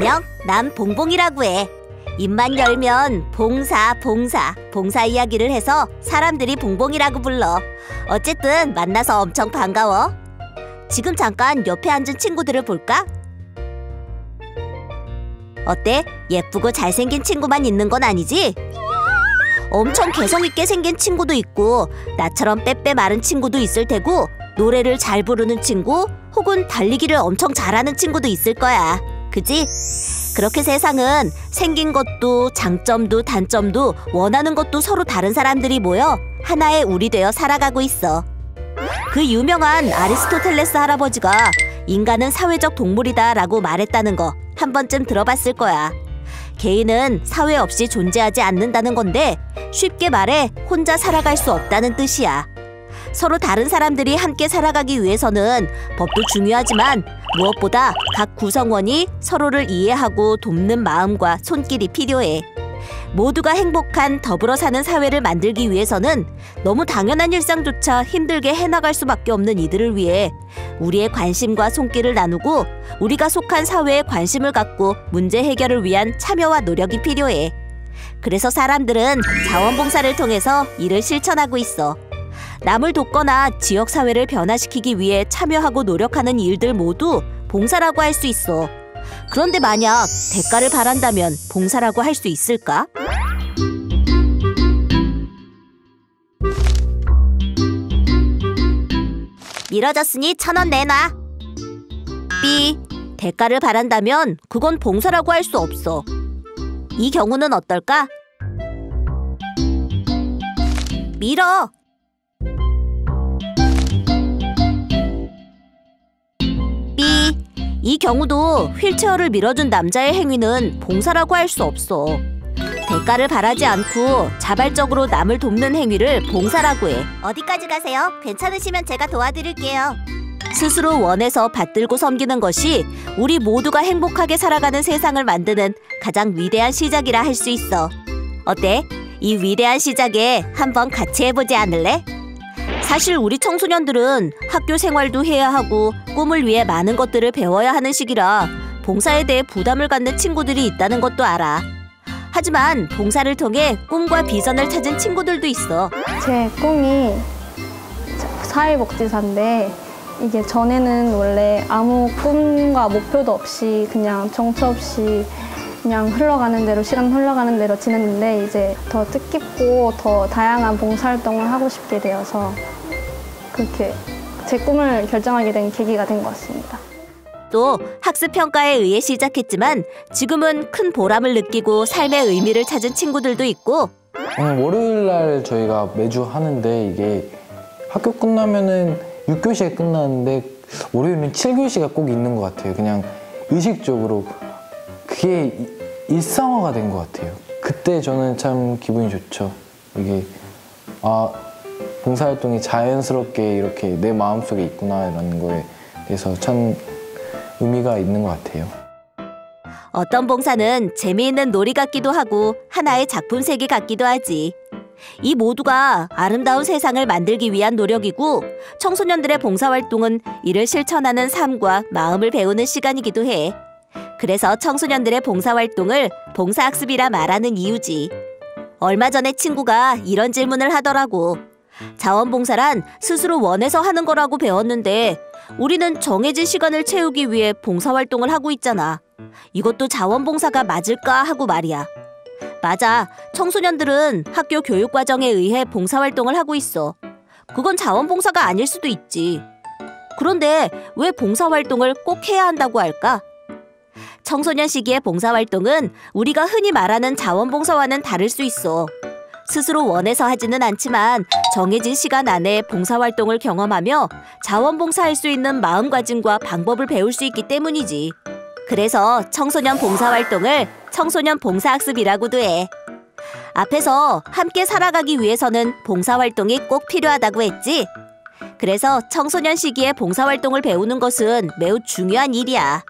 안녕, 난 봉봉이라고 해. 입만 열면 봉사 이야기를 해서 사람들이 봉봉이라고 불러. 어쨌든 만나서 엄청 반가워. 지금 잠깐 옆에 앉은 친구들을 볼까? 어때? 예쁘고 잘생긴 친구만 있는 건 아니지? 엄청 개성있게 생긴 친구도 있고 나처럼 빼빼 마른 친구도 있을 테고 노래를 잘 부르는 친구 혹은 달리기를 엄청 잘하는 친구도 있을 거야. 그지? 그렇게 세상은 생긴 것도 장점도 단점도 원하는 것도 서로 다른 사람들이 모여 하나의 우리 되어 살아가고 있어. 그 유명한 아리스토텔레스 할아버지가 인간은 사회적 동물이다 라고 말했다는 거 한 번쯤 들어봤을 거야. 개인은 사회 없이 존재하지 않는다는 건데 쉽게 말해 혼자 살아갈 수 없다는 뜻이야. 서로 다른 사람들이 함께 살아가기 위해서는 법도 중요하지만 무엇보다 각 구성원이 서로를 이해하고 돕는 마음과 손길이 필요해. 모두가 행복한 더불어 사는 사회를 만들기 위해서는 너무 당연한 일상조차 힘들게 해나갈 수밖에 없는 이들을 위해 우리의 관심과 손길을 나누고 우리가 속한 사회에 관심을 갖고 문제 해결을 위한 참여와 노력이 필요해. 그래서 사람들은 자원봉사를 통해서 이를 실천하고 있어. 남을 돕거나 지역사회를 변화시키기 위해 참여하고 노력하는 일들 모두 봉사라고 할 수 있어. 그런데 만약 대가를 바란다면 봉사라고 할 수 있을까? 미뤄졌으니 1,000원 내놔. B. 대가를 바란다면 그건 봉사라고 할 수 없어. 이 경우는 어떨까? 밀어. B. 이 경우도 휠체어를 밀어준 남자의 행위는 봉사라고 할 수 없어. 대가를 바라지 않고 자발적으로 남을 돕는 행위를 봉사라고 해. 어디까지 가세요? 괜찮으시면 제가 도와드릴게요. 스스로 원해서 받들고 섬기는 것이 우리 모두가 행복하게 살아가는 세상을 만드는 가장 위대한 시작이라 할 수 있어. 어때? 이 위대한 시작에 한번 같이 해보지 않을래? 사실 우리 청소년들은 학교 생활도 해야 하고 꿈을 위해 많은 것들을 배워야 하는 시기라 봉사에 대해 부담을 갖는 친구들이 있다는 것도 알아. 하지만 봉사를 통해 꿈과 비전을 찾은 친구들도 있어. 제 꿈이 사회복지사인데 이게 전에는 원래 아무 꿈과 목표도 없이 그냥 정처 없이 그냥 흘러가는 대로 시간 흘러가는 대로 지냈는데 이제 더 뜻깊고 더 다양한 봉사활동을 하고 싶게 되어서 그렇게 제 꿈을 결정하게 된 계기가 된 것 같습니다. 또 학습평가에 의해 시작했지만 지금은 큰 보람을 느끼고 삶의 의미를 찾은 친구들도 있고. 월요일 날 저희가 매주 하는데 이게 학교 끝나면은 6교시에 끝나는데 월요일은 7교시가 꼭 있는 것 같아요. 그냥 의식적으로 그게 일상화가 된 것 같아요. 그때 저는 참 기분이 좋죠. 이게 봉사활동이 자연스럽게 이렇게 내 마음속에 있구나라는 거에 대해서 참 의미가 있는 것 같아요. 어떤 봉사는 재미있는 놀이 같기도 하고 하나의 작품 세계 같기도 하지. 이 모두가 아름다운 세상을 만들기 위한 노력이고 청소년들의 봉사활동은 이를 실천하는 삶과 마음을 배우는 시간이기도 해. 그래서 청소년들의 봉사활동을 봉사학습이라 말하는 이유지. 얼마 전에 친구가 이런 질문을 하더라고. 자원봉사란 스스로 원해서 하는 거라고 배웠는데 우리는 정해진 시간을 채우기 위해 봉사활동을 하고 있잖아. 이것도 자원봉사가 맞을까 하고 말이야. 맞아. 청소년들은 학교 교육과정에 의해 봉사활동을 하고 있어. 그건 자원봉사가 아닐 수도 있지. 그런데 왜 봉사활동을 꼭 해야 한다고 할까? 청소년 시기의 봉사활동은 우리가 흔히 말하는 자원봉사와는 다를 수 있어. 스스로 원해서 하지는 않지만 정해진 시간 안에 봉사활동을 경험하며 자원봉사할 수 있는 마음가짐과 방법을 배울 수 있기 때문이지. 그래서 청소년 봉사활동을 청소년 봉사학습이라고도 해. 앞에서 함께 살아가기 위해서는 봉사활동이 꼭 필요하다고 했지? 그래서 청소년 시기에 봉사활동을 배우는 것은 매우 중요한 일이야.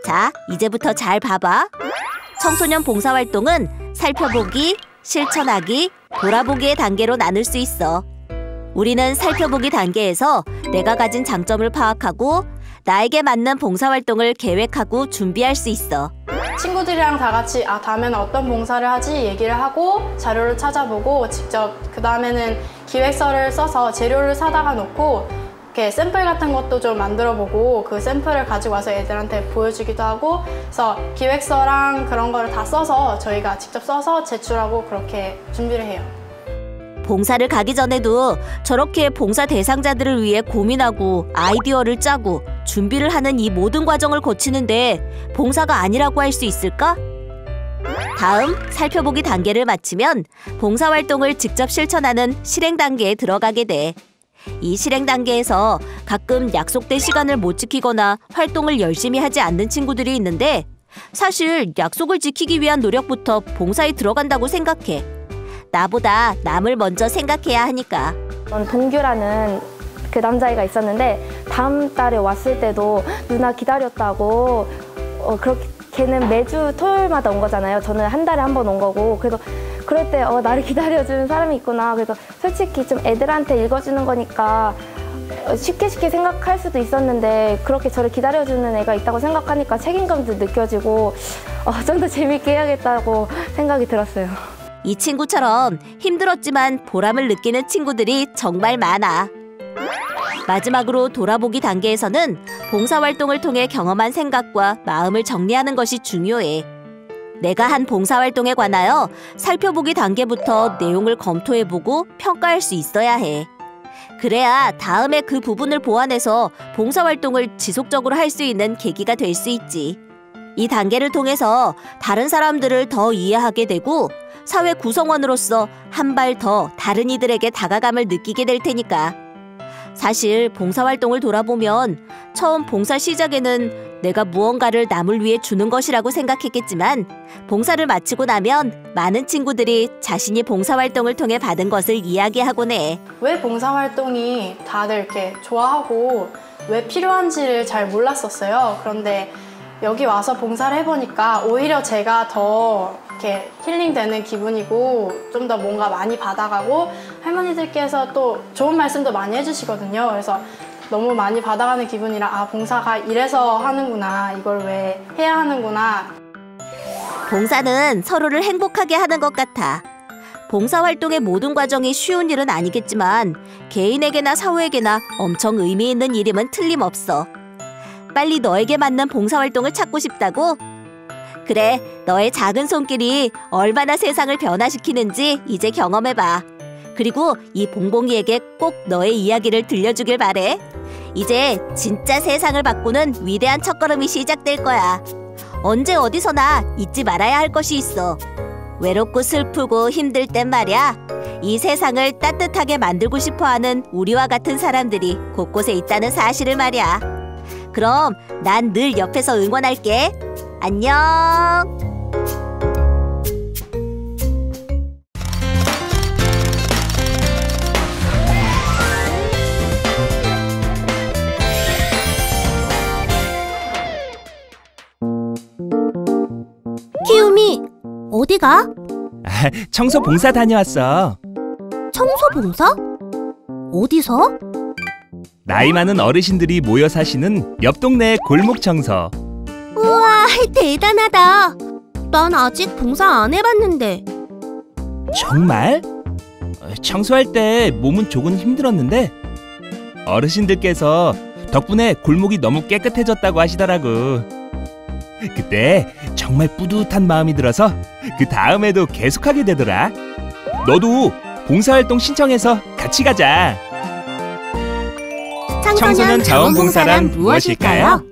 자, 이제부터 잘 봐봐. 청소년 봉사활동은 살펴보기, 실천하기, 돌아보기의 단계로 나눌 수 있어. 우리는 살펴보기 단계에서 내가 가진 장점을 파악하고 나에게 맞는 봉사활동을 계획하고 준비할 수 있어. 친구들이랑 다 같이 다음에는 어떤 봉사를 하지 얘기를 하고 자료를 찾아보고 직접 그 다음에는 기획서를 써서 재료를 사다가 놓고 이렇게 샘플 같은 것도 좀 만들어보고 그 샘플을 가지고 와서 애들한테 보여주기도 하고 그래서 기획서랑 그런 거를 다 써서 저희가 직접 써서 제출하고 그렇게 준비를 해요. 봉사를 가기 전에도 저렇게 봉사 대상자들을 위해 고민하고 아이디어를 짜고 준비를 하는 이 모든 과정을 거치는데 봉사가 아니라고 할 수 있을까? 다음 살펴보기 단계를 마치면 봉사활동을 직접 실천하는 실행 단계에 들어가게 돼. 이 실행 단계에서 가끔 약속된 시간을 못 지키거나 활동을 열심히 하지 않는 친구들이 있는데 사실 약속을 지키기 위한 노력부터 봉사에 들어간다고 생각해. 나보다 남을 먼저 생각해야 하니까. 동규라는 그 남자애가 있었는데 다음 달에 왔을 때도 누나 기다렸다고 그렇게 걔는 매주 토요일마다 온 거잖아요. 저는 한 달에 한 번 온 거고 그래서 그럴 때 나를 기다려주는 사람이 있구나. 그래서 솔직히 좀 애들한테 읽어주는 거니까 쉽게 생각할 수도 있었는데 그렇게 저를 기다려주는 애가 있다고 생각하니까 책임감도 느껴지고 좀 더 재밌게 해야겠다고 생각이 들었어요. 이 친구처럼 힘들었지만 보람을 느끼는 친구들이 정말 많아. 마지막으로 돌아보기 단계에서는 봉사활동을 통해 경험한 생각과 마음을 정리하는 것이 중요해. 내가 한 봉사활동에 관하여 살펴보기 단계부터 내용을 검토해보고 평가할 수 있어야 해. 그래야 다음에 그 부분을 보완해서 봉사활동을 지속적으로 할 수 있는 계기가 될 수 있지. 이 단계를 통해서 다른 사람들을 더 이해하게 되고 사회 구성원으로서 한 발 더 다른 이들에게 다가감을 느끼게 될 테니까. 사실 봉사활동을 돌아보면 처음 봉사 시작에는 내가 무언가를 남을 위해 주는 것이라고 생각했겠지만 봉사를 마치고 나면 많은 친구들이 자신이 봉사활동을 통해 받은 것을 이야기하곤 해. 왜 봉사활동이 다들 이렇게 좋아하고 왜 필요한지를 잘 몰랐었어요. 그런데 여기 와서 봉사를 해보니까 오히려 제가 더 이렇게 힐링되는 기분이고 좀 더 뭔가 많이 받아가고 할머니들께서 또 좋은 말씀도 많이 해주시거든요. 그래서 너무 많이 받아가는 기분이라 봉사가 이래서 하는구나, 이걸 왜 해야 하는구나. 봉사는 서로를 행복하게 하는 것 같아. 봉사활동의 모든 과정이 쉬운 일은 아니겠지만 개인에게나 사회에게나 엄청 의미 있는 일임은 틀림없어. 빨리 너에게 맞는 봉사활동을 찾고 싶다고? 그래, 너의 작은 손길이 얼마나 세상을 변화시키는지 이제 경험해봐. 그리고 이 봉봉이에게 꼭 너의 이야기를 들려주길 바래. 이제 진짜 세상을 바꾸는 위대한 첫걸음이 시작될 거야. 언제 어디서나 잊지 말아야 할 것이 있어. 외롭고 슬프고 힘들 땐 말이야, 이 세상을 따뜻하게 만들고 싶어하는 우리와 같은 사람들이 곳곳에 있다는 사실을 말이야. 그럼 난 늘 옆에서 응원할게. 안녕. 키우미, 어디가? 청소 봉사 다녀왔어. 청소 봉사? 어디서? 나이 많은 어르신들이 모여 사시는 옆 동네 골목 청소. 우와, 대단하다. 난 아직 봉사 안 해봤는데. 정말? 청소할 때 몸은 조금 힘들었는데 어르신들께서 덕분에 골목이 너무 깨끗해졌다고 하시더라고. 그때 정말 뿌듯한 마음이 들어서 그 다음에도 계속하게 되더라. 너도 봉사활동 신청해서 같이 가자. 청소년 자원봉사란 무엇일까요?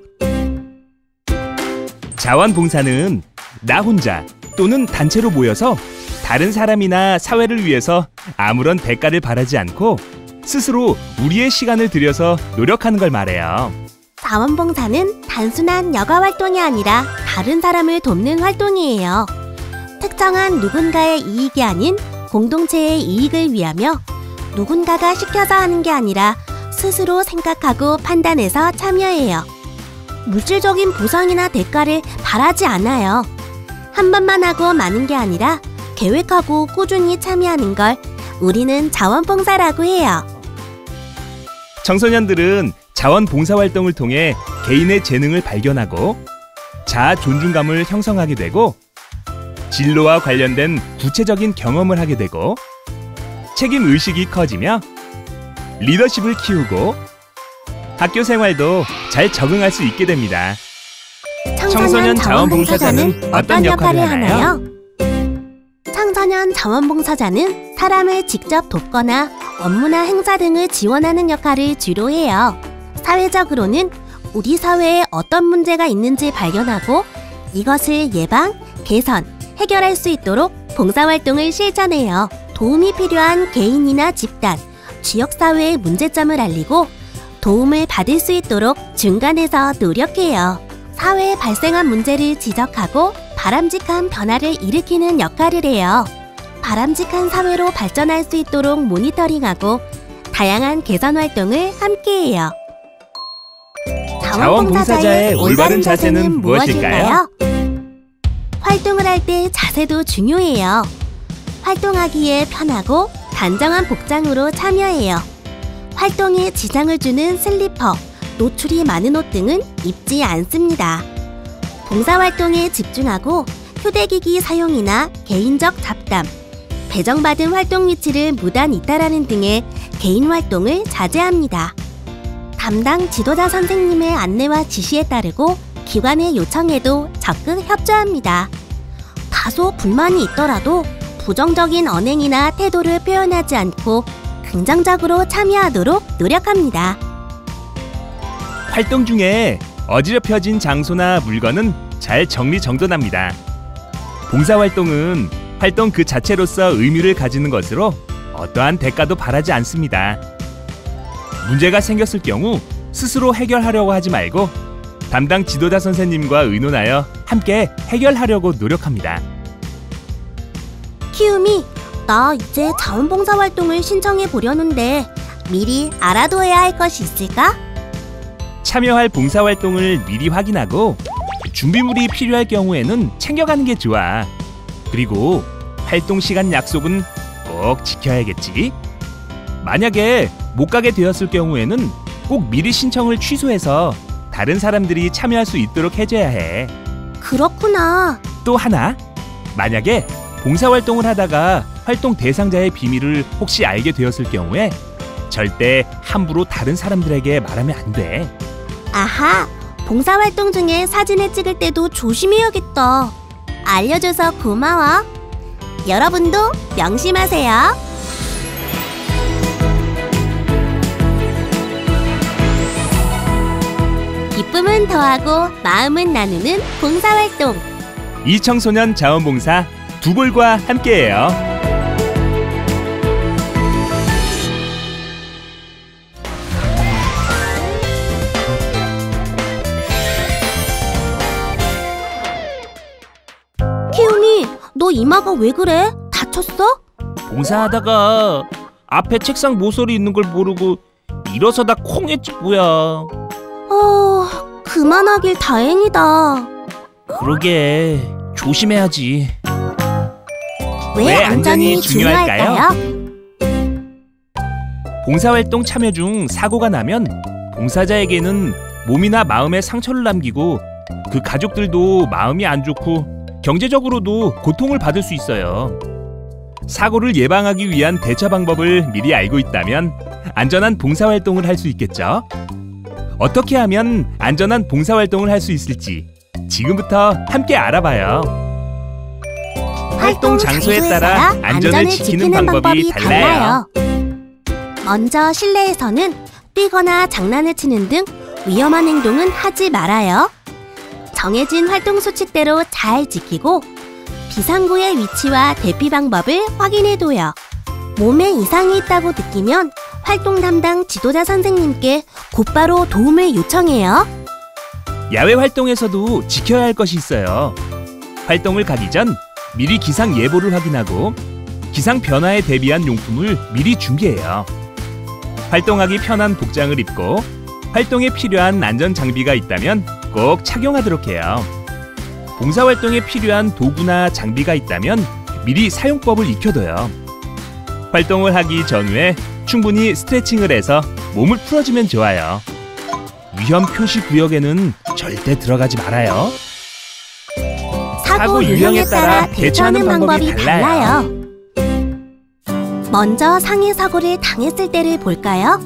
자원봉사는 나 혼자 또는 단체로 모여서 다른 사람이나 사회를 위해서 아무런 대가를 바라지 않고 스스로 우리의 시간을 들여서 노력하는 걸 말해요. 자원봉사는 단순한 여가활동이 아니라 다른 사람을 돕는 활동이에요. 특정한 누군가의 이익이 아닌 공동체의 이익을 위하며 누군가가 시켜서 하는 게 아니라 스스로 생각하고 판단해서 참여해요. 물질적인 보상이나 대가를 바라지 않아요. 한 번만 하고 마는 게 아니라 계획하고 꾸준히 참여하는 걸 우리는 자원봉사라고 해요. 청소년들은 자원봉사활동을 통해 개인의 재능을 발견하고 자아 존중감을 형성하게 되고 진로와 관련된 구체적인 경험을 하게 되고 책임 의식이 커지며 리더십을 키우고 학교 생활도 잘 적응할 수 있게 됩니다. 청소년 자원봉사자는 어떤 역할을 하나요? 청소년 자원봉사자는 사람을 직접 돕거나 업무나 행사 등을 지원하는 역할을 주로 해요. 사회적으로는 우리 사회에 어떤 문제가 있는지 발견하고 이것을 예방, 개선, 해결할 수 있도록 봉사활동을 실천해요. 도움이 필요한 개인이나 집단, 지역사회의 문제점을 알리고 도움을 받을 수 있도록 중간에서 노력해요. 사회에 발생한 문제를 지적하고 바람직한 변화를 일으키는 역할을 해요. 바람직한 사회로 발전할 수 있도록 모니터링하고 다양한 개선 활동을 함께해요. 자원봉사자의 올바른 자세는 무엇일까요? 활동을 할 때 자세도 중요해요. 활동하기에 편하고 단정한 복장으로 참여해요. 활동에 지장을 주는 슬리퍼, 노출이 많은 옷 등은 입지 않습니다. 봉사활동에 집중하고 휴대기기 사용이나 개인적 잡담, 배정받은 활동 위치를 무단 이탈하는 등의 개인 활동을 자제합니다. 담당 지도자 선생님의 안내와 지시에 따르고 기관의 요청에도 적극 협조합니다. 다소 불만이 있더라도 부정적인 언행이나 태도를 표현하지 않고 긍정적으로 참여하도록 노력합니다. 활동 중에 어지럽혀진 장소나 물건은 잘 정리정돈합니다. 봉사활동은 활동 그 자체로서 의미를 가지는 것으로 어떠한 대가도 바라지 않습니다. 문제가 생겼을 경우 스스로 해결하려고 하지 말고 담당 지도자 선생님과 의논하여 함께 해결하려고 노력합니다. 키움이 나 이제 자원봉사활동을 신청해 보려는데 미리 알아둬야 할 것이 있을까? 참여할 봉사활동을 미리 확인하고 준비물이 필요할 경우에는 챙겨가는 게 좋아. 그리고 활동 시간 약속은 꼭 지켜야겠지. 만약에 못 가게 되었을 경우에는 꼭 미리 신청을 취소해서 다른 사람들이 참여할 수 있도록 해줘야 해. 그렇구나. 또 하나, 만약에 봉사활동을 하다가 활동 대상자의 비밀을 혹시 알게 되었을 경우에 절대 함부로 다른 사람들에게 말하면 안 돼. 아하, 봉사활동 중에 사진을 찍을 때도 조심해야겠다. 알려줘서 고마워. 여러분도 명심하세요. 기쁨은 더하고 마음은 나누는 봉사활동. 이청소년 자원봉사 두볼과 함께해요. 키움이, 너 이마가 왜 그래? 다쳤어? 봉사하다가 앞에 책상 모서리 있는 걸 모르고 일어서다 콩했지 뭐야. 그만하길 다행이다. 그러게, 조심해야지. 왜 안전이 중요할까요? 봉사활동 참여 중 사고가 나면 봉사자에게는 몸이나 마음에 상처를 남기고 그 가족들도 마음이 안 좋고 경제적으로도 고통을 받을 수 있어요. 사고를 예방하기 위한 대처 방법을 미리 알고 있다면 안전한 봉사활동을 할 수 있겠죠? 어떻게 하면 안전한 봉사활동을 할 수 있을지 지금부터 함께 알아봐요. 활동 장소에 따라 안전을 지키는 방법이 달라요. 먼저 실내에서는 뛰거나 장난을 치는 등 위험한 행동은 하지 말아요. 정해진 활동 수칙대로 잘 지키고 비상구의 위치와 대피 방법을 확인해둬요. 몸에 이상이 있다고 느끼면 활동 담당 지도자 선생님께 곧바로 도움을 요청해요. 야외 활동에서도 지켜야 할 것이 있어요. 활동을 가기 전 미리 기상 예보를 확인하고 기상 변화에 대비한 용품을 미리 준비해요. 활동하기 편한 복장을 입고 활동에 필요한 안전 장비가 있다면 꼭 착용하도록 해요. 봉사활동에 필요한 도구나 장비가 있다면 미리 사용법을 익혀둬요. 활동을 하기 전후에 충분히 스트레칭을 해서 몸을 풀어주면 좋아요. 위험 표시 구역에는 절대 들어가지 말아요. 사고 유형에 따라 대처하는 방법이 달라요. 먼저 상해 사고를 당했을 때를 볼까요?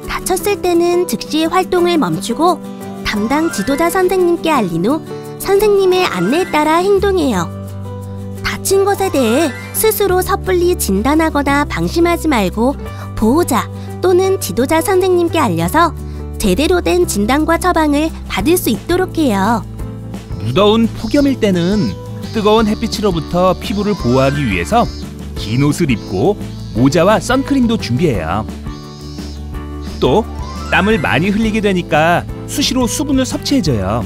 다쳤을 때는 즉시 활동을 멈추고 담당 지도자 선생님께 알린 후 선생님의 안내에 따라 행동해요. 다친 것에 대해 스스로 섣불리 진단하거나 방심하지 말고 보호자 또는 지도자 선생님께 알려서 제대로 된 진단과 처방을 받을 수 있도록 해요. 무더운 폭염일 때는 뜨거운 햇빛으로부터 피부를 보호하기 위해서 긴 옷을 입고 모자와 선크림도 준비해요. 또 땀을 많이 흘리게 되니까 수시로 수분을 섭취해줘요.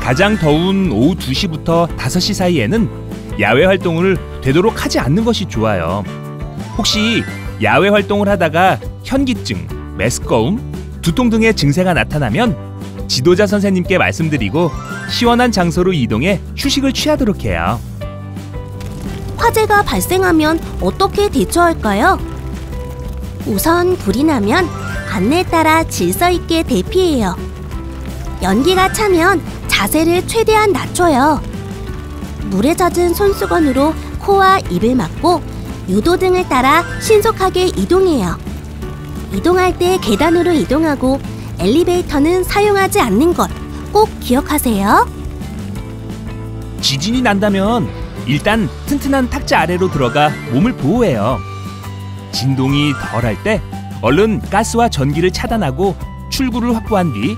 가장 더운 오후 2시부터 5시 사이에는 야외 활동을 되도록 하지 않는 것이 좋아요. 혹시 야외 활동을 하다가 현기증, 메스꺼움, 두통 등의 증세가 나타나면 지도자 선생님께 말씀드리고 시원한 장소로 이동해 휴식을 취하도록 해요. 화재가 발생하면 어떻게 대처할까요? 우선 불이 나면 안내에 따라 질서 있게 대피해요. 연기가 차면 자세를 최대한 낮춰요. 물에 젖은 손수건으로 코와 입을 막고 유도 등을 따라 신속하게 이동해요. 이동할 때 계단으로 이동하고 엘리베이터는 사용하지 않는 것 꼭 기억하세요. 지진이 난다면 일단 튼튼한 탁자 아래로 들어가 몸을 보호해요. 진동이 덜할 때 얼른 가스와 전기를 차단하고 출구를 확보한 뒤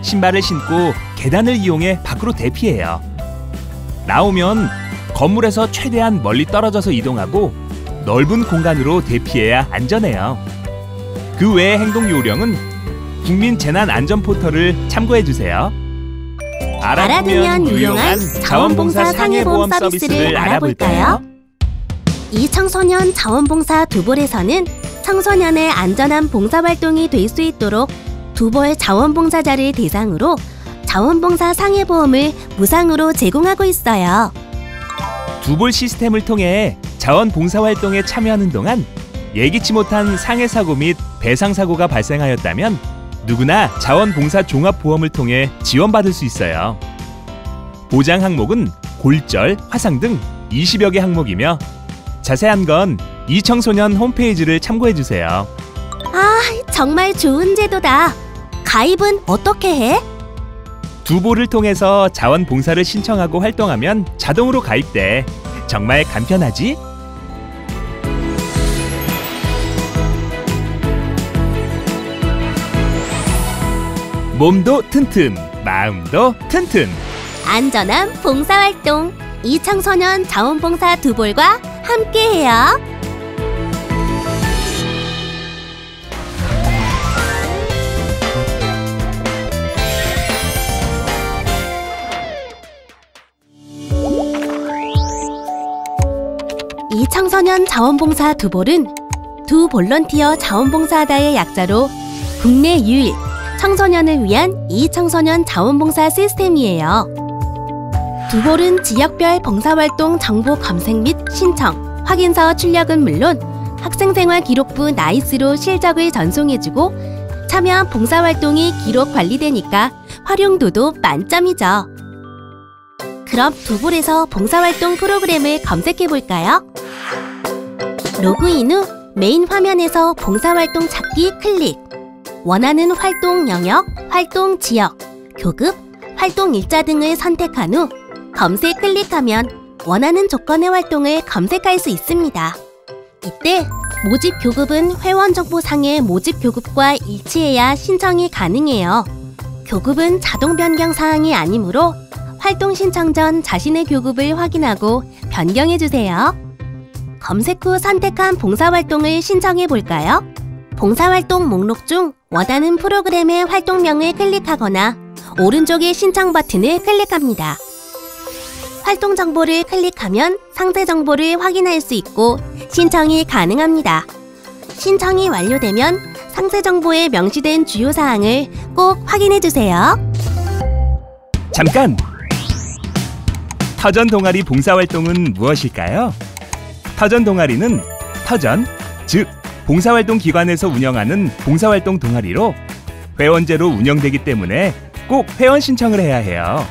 신발을 신고 계단을 이용해 밖으로 대피해요. 나오면 건물에서 최대한 멀리 떨어져서 이동하고 넓은 공간으로 대피해야 안전해요. 그 외의 행동 요령은 국민 재난 안전 포털을 참고해 주세요. 알아두면 유용한 자원봉사 상해보험 서비스를 알아볼까요? 이 청소년 자원봉사 두볼에서는 청소년의 안전한 봉사활동이 될 수 있도록 두볼 자원봉사자를 대상으로 자원봉사 상해보험을 무상으로 제공하고 있어요. 두볼 시스템을 통해 자원봉사활동에 참여하는 동안 예기치 못한 상해사고 및 배상사고가 발생하였다면 누구나 자원봉사 종합보험을 통해 지원받을 수 있어요. 보장 항목은 골절, 화상 등 20여 개 항목이며 자세한 건 이 청소년 홈페이지를 참고해주세요. 아, 정말 좋은 제도다. 가입은 어떻게 해? 두볼을 통해서 자원봉사를 신청하고 활동하면 자동으로 가입돼. 정말 간편하지? 몸도 튼튼, 마음도 튼튼. 안전한 봉사활동, 이 청소년 자원봉사 두볼과 함께해요. 이 청소년 자원봉사 두볼은 두 볼런티어 자원봉사하다의 약자로 국내 유일 청소년을 위한 이 청소년 자원봉사 시스템이에요. 두볼은 지역별 봉사활동 정보 검색 및 신청, 확인서 출력은 물론 학생생활 기록부 나이스로 실적을 전송해주고 참여한 봉사활동이 기록 관리되니까 활용도도 만점이죠. 그럼 두볼에서 봉사활동 프로그램을 검색해볼까요? 로그인 후 메인 화면에서 봉사활동 찾기 클릭. 원하는 활동 영역, 활동 지역, 교급, 활동 일자 등을 선택한 후 검색 클릭하면 원하는 조건의 활동을 검색할 수 있습니다. 이때 모집 교급은 회원 정보상의 모집 교급과 일치해야 신청이 가능해요. 교급은 자동 변경 사항이 아니므로 활동 신청 전 자신의 교급을 확인하고 변경해주세요. 검색 후 선택한 봉사활동을 신청해 볼까요? 봉사활동 목록 중 원하는 프로그램의 활동명을 클릭하거나 오른쪽의 신청 버튼을 클릭합니다. 활동 정보를 클릭하면 상세 정보를 확인할 수 있고 신청이 가능합니다. 신청이 완료되면 상세 정보에 명시된 주요 사항을 꼭 확인해 주세요. 잠깐! 터전 동아리 봉사활동은 무엇일까요? 터전 동아리는 터전, 즉 봉사활동 기관에서 운영하는 봉사활동 동아리로 회원제로 운영되기 때문에 꼭 회원 신청을 해야 해요.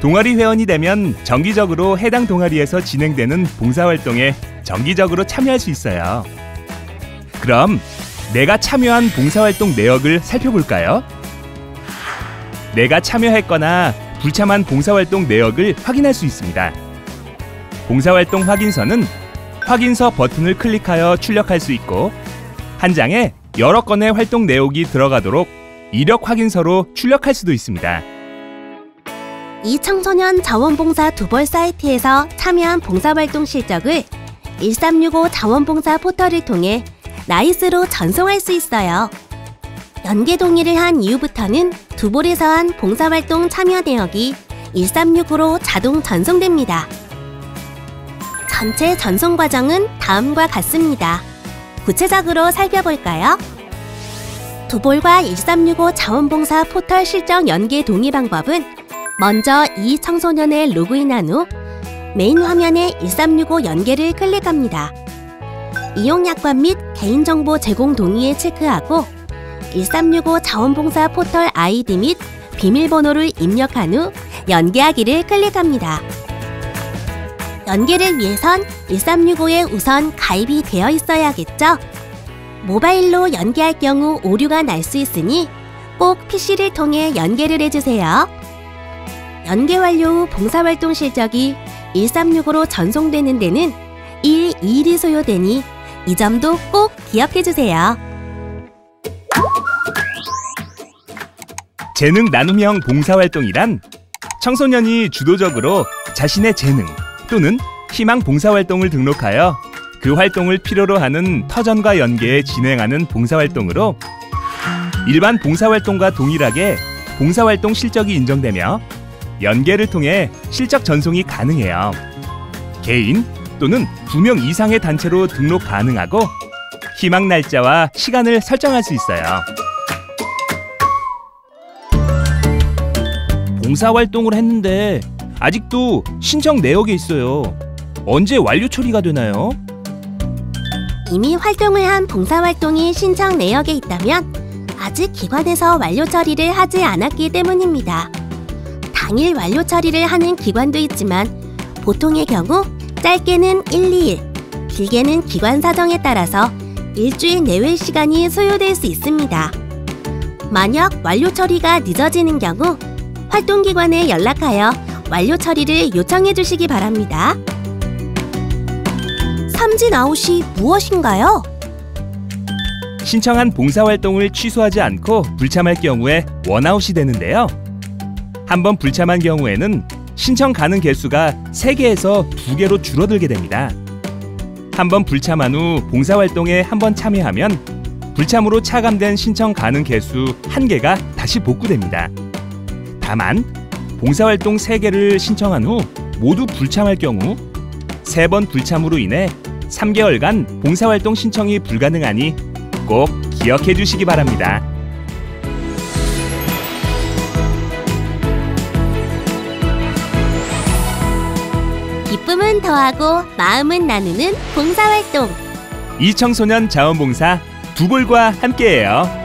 동아리 회원이 되면 정기적으로 해당 동아리에서 진행되는 봉사활동에 정기적으로 참여할 수 있어요. 그럼 내가 참여한 봉사활동 내역을 살펴볼까요? 내가 참여했거나 불참한 봉사활동 내역을 확인할 수 있습니다. 봉사활동 확인서는 확인서 버튼을 클릭하여 출력할 수 있고 한 장에 여러 건의 활동 내역이 들어가도록 이력 확인서로 출력할 수도 있습니다. 이 청소년 자원봉사 두벌 사이트에서 참여한 봉사활동 실적을 1365 자원봉사 포털을 통해 나이스로 전송할 수 있어요. 연계 동의를 한 이후부터는 두볼에서 한 봉사활동 참여 내역이 1365로 자동 전송됩니다. 전체 전송 과정은 다음과 같습니다. 구체적으로 살펴볼까요? 두볼과 1365 자원봉사 포털 실적 연계 동의 방법은 먼저 이 청소년에 로그인한 후 메인 화면에 1365 연계를 클릭합니다. 이용 약관 및 개인정보 제공 동의에 체크하고 1365 자원봉사 포털 아이디 및 비밀번호를 입력한 후 연계하기를 클릭합니다. 연계를 위해선 1365에 우선 가입이 되어 있어야겠죠? 모바일로 연계할 경우 오류가 날 수 있으니 꼭 PC를 통해 연계를 해주세요. 연계 완료 후 봉사활동 실적이 1365로 전송되는 데는 2일이 소요되니 이 점도 꼭 기억해주세요. 재능 나눔형 봉사활동이란 청소년이 주도적으로 자신의 재능 또는 희망 봉사활동을 등록하여 그 활동을 필요로 하는 터전과 연계해 진행하는 봉사활동으로 일반 봉사활동과 동일하게 봉사활동 실적이 인정되며 연계를 통해 실적 전송이 가능해요. 개인 또는 2명 이상의 단체로 등록 가능하고 희망 날짜와 시간을 설정할 수 있어요. 봉사활동을 했는데 아직도 신청 내역에 있어요. 언제 완료 처리가 되나요? 이미 활동을 한 봉사활동이 신청 내역에 있다면 아직 기관에서 완료 처리를 하지 않았기 때문입니다. 당일 완료 처리를 하는 기관도 있지만 보통의 경우 짧게는 1-2일, 길게는 기관 사정에 따라서 일주일 내외 시간이 소요될 수 있습니다. 만약 완료 처리가 늦어지는 경우 활동기관에 연락하여 완료 처리를 요청해 주시기 바랍니다. 삼진아웃이 무엇인가요? 신청한 봉사활동을 취소하지 않고 불참할 경우에 원아웃이 되는데요. 한번 불참한 경우에는 신청 가능 개수가 3개에서 2개로 줄어들게 됩니다. 한번 불참한 후 봉사활동에 한번 참여하면 불참으로 차감된 신청 가능 개수 1개가 다시 복구됩니다. 다만 봉사활동 3개를 신청한 후 모두 불참할 경우 3번 불참으로 인해 3개월간 봉사활동 신청이 불가능하니 꼭 기억해 주시기 바랍니다. 기쁨은 더하고 마음은 나누는 봉사활동. 이 청소년 자원봉사 두볼과 함께해요.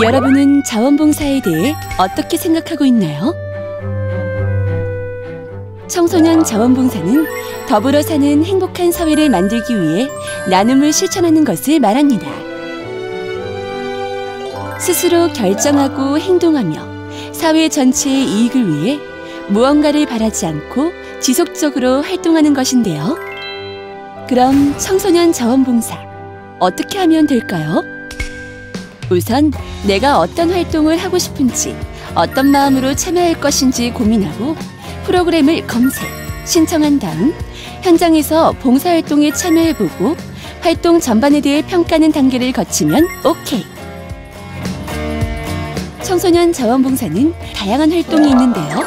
여러분은 자원봉사에 대해 어떻게 생각하고 있나요? 청소년 자원봉사는 더불어 사는 행복한 사회를 만들기 위해 나눔을 실천하는 것을 말합니다. 스스로 결정하고 행동하며 사회 전체의 이익을 위해 무언가를 바라지 않고 지속적으로 활동하는 것인데요. 그럼 청소년 자원봉사 어떻게 하면 될까요? 우선 내가 어떤 활동을 하고 싶은지, 어떤 마음으로 참여할 것인지 고민하고 프로그램을 검색, 신청한 다음 현장에서 봉사활동에 참여해보고 활동 전반에 대해 평가하는 단계를 거치면 오케이. 청소년 자원봉사는 다양한 활동이 있는데요.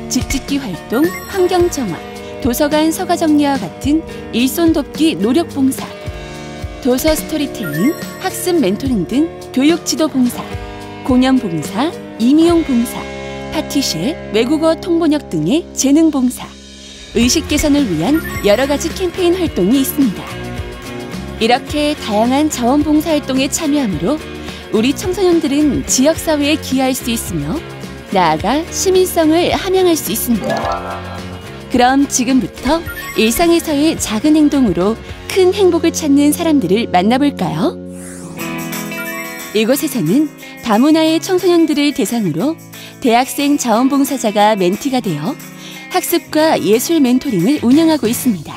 집짓기 활동, 환경정화, 도서관 서가정리와 같은 일손 돕기 노력봉사, 도서 스토리텔링, 학습 멘토링 등 교육지도 봉사, 공연 봉사, 임의용 봉사, 파티쉐, 외국어 통번역 등의 재능 봉사, 의식 개선을 위한 여러 가지 캠페인 활동이 있습니다. 이렇게 다양한 자원봉사 활동에 참여함으로 우리 청소년들은 지역사회에 기여할 수 있으며 나아가 시민성을 함양할 수 있습니다. 그럼 지금부터 일상에서의 작은 행동으로 큰 행복을 찾는 사람들을 만나볼까요? 이곳에서는 다문화의 청소년들을 대상으로 대학생 자원봉사자가 멘티가 되어 학습과 예술 멘토링을 운영하고 있습니다.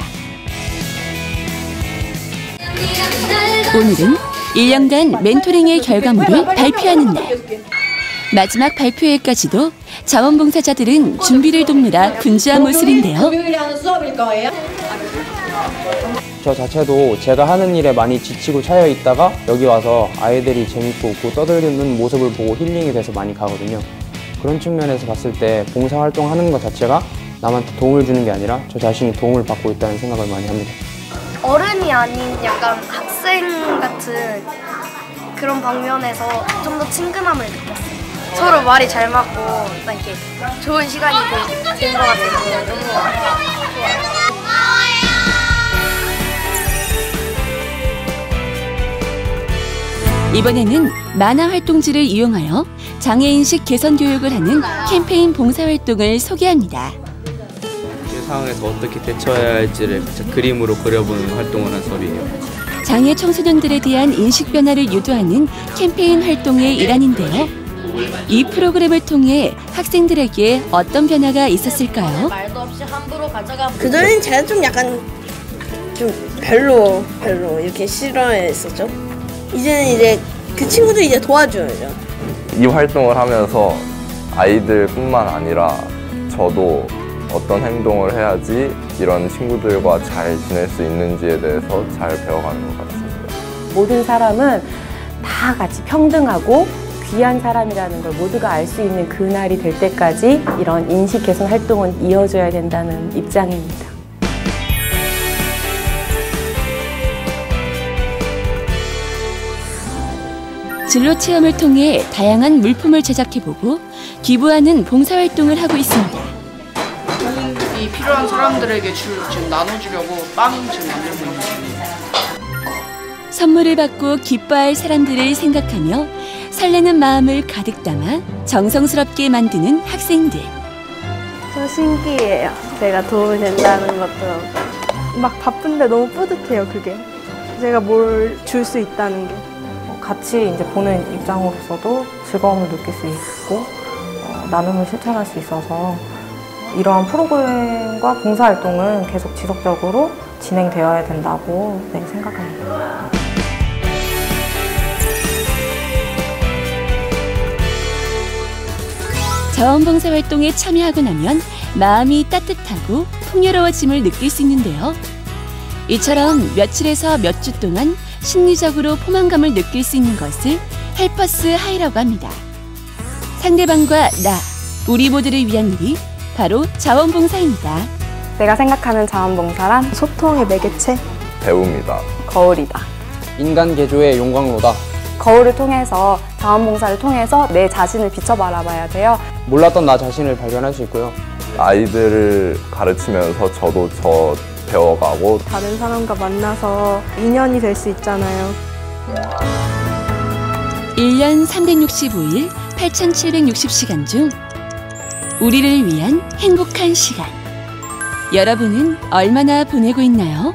오늘은 1년간 멘토링의 결과물을 발표하는 날. 마지막 발표회까지도 자원봉사자들은 준비를 돕느라 분주한 모습인데요. 저 자체도 제가 하는 일에 많이 지치고 차여 있다가 여기 와서 아이들이 재밌고 웃고 떠들는 모습을 보고 힐링이 돼서 많이 가거든요. 그런 측면에서 봤을 때 봉사활동하는 것 자체가 남한테 도움을 주는 게 아니라 저 자신이 도움을 받고 있다는 생각을 많이 합니다. 어른이 아닌 약간 학생 같은 그런 방면에서 좀 더 친근함을 느꼈어요. 서로 말이 잘 맞고 이렇게 좋은 시간이 된 것 같아서 너무 좋아요. 이번에는 만화 활동지를 이용하여 장애인식 개선 교육을 하는 캠페인 봉사활동을 소개합니다. 이 상황에서 어떻게 대처해야 할지를 그림으로 그려보는 활동을 한 썰이에요. 장애 청소년들에 대한 인식 변화를 유도하는 캠페인 활동의 일환인데요. 이 프로그램을 통해 학생들에게 어떤 변화가 있었을까요? 그전엔 제가 좀 약간 좀 별로 이렇게 싫어했었죠. 이제는 이제 그 친구들 이제 도와줘야죠. 이 활동을 하면서 아이들뿐만 아니라 저도 어떤 행동을 해야지 이런 친구들과 잘 지낼 수 있는지에 대해서 잘 배워가는 것 같습니다. 모든 사람은 다 같이 평등하고 귀한 사람이라는 걸 모두가 알 수 있는 그날이 될 때까지 이런 인식 개선 활동은 이어져야 된다는 입장입니다. 진로 체험을 통해 다양한 물품을 제작해보고 기부하는 봉사활동을 하고 있습니다. 도움이 필요한 사람들에게 지금 나눠주려고 빵 지금 만들고 있는 중이에요. 선물을 받고 기뻐할 사람들을 생각하며 설레는 마음을 가득 담아 정성스럽게 만드는 학생들. 저 신기해요. 제가 도움이 된다는 것도. 막 바쁜데 너무 뿌듯해요, 그게. 제가 뭘 줄 수 있다는 게. 같이 이제 보는 입장으로서도 즐거움을 느낄 수 있고 나눔을 실천할 수 있어서 이러한 프로그램과 봉사활동은 계속 지속적으로 진행되어야 된다고 생각합니다. 자원봉사활동에 참여하고 나면 마음이 따뜻하고 풍요로워짐을 느낄 수 있는데요. 이처럼 며칠에서 몇 주 동안 심리적으로 포만감을 느낄 수 있는 것을 헬퍼스 하이라고 합니다. 상대방과 나, 우리 모두를 위한 일이 바로 자원봉사입니다. 내가 생각하는 자원봉사란 소통의 매개체, 배움이다, 거울이다, 인간 개조의 용광로다. 거울을 통해서 자원봉사를 통해서 내 자신을 비춰 바라봐야 돼요. 몰랐던 나 자신을 발견할 수 있고요. 아이들을 가르치면서 저도 저 배워가고 다른 사람과 만나서 인연이 될 수 있잖아요. 1년 365일 8,760시간 중 우리를 위한 행복한 시간. 여러분은 얼마나 보내고 있나요?